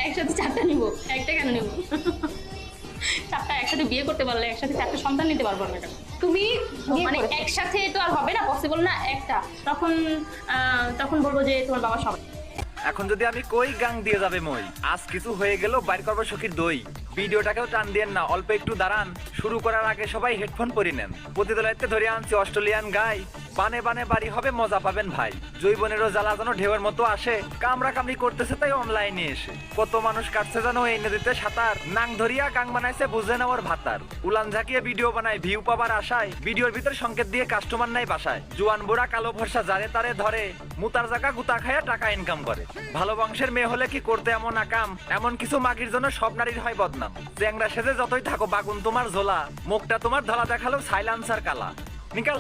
একসাথে 4টা নিব, একটা কেন নিব? 4টা একসাথে বিয়ে করতে পারলে একসাথে 4টা সন্তান নিতে পারবো না কেন? তুমি বিয়ে মানে করেছো? একসাথে তো আর হবে না, পসিবল না একটা। তখন তখন বলবো যে তোমার বাবা সবাই। এখন যদি আমি কই গাং দিয়ে যাবে মই, আজ কিছু হয়ে গেল বাইর করবো সখীর দই। ভিডিওটাকেও টান দিয়েন না, অল্প একটু দাঁড়ান। শুরু করার আগে সবাই হেডফোন পরে নেন। প্রতিদলাইতে ধরে আনছি অস্ট্রেলিয়ান গাই, বানে বানে বাড়ি হবে, মজা পাবেন ভাই। জৈবনেরও জ্বালা যেন ঢেউয়ের মতো আসে, কামড়া কামড়ি করতেছে তাই অনলাইনে এসে। কত মানুষ কাটছে জানো এই নদীতে সাঁতার, নাং ধরিয়া গাং বানাইছে বুঝে নেওয়ার ভাতার। উলান ঝাঁকিয়ে ভিডিও বানায় ভিউ পাবার আশায়, ভিডিওর ভিতর সংকেত দিয়ে কাস্টমার নাই বাসায়। জুয়ান বুড়া কালো ভরসা যারে তারে ধরে, মুতার জায়গা গুতা খায়া টাকা ইনকাম করে। ভালো বংশের মেয়ে হলে কি করতে এমন আকাম, এমন কিছু মাগির জন্য সব নারীর হয় বদনাম। চ্যাংরা সেজে যতই থাকো বাগুন তোমার ঝোলা, মুখটা তোমার ধলা দেখালো সাইলেন্সার কালা। নিকাল।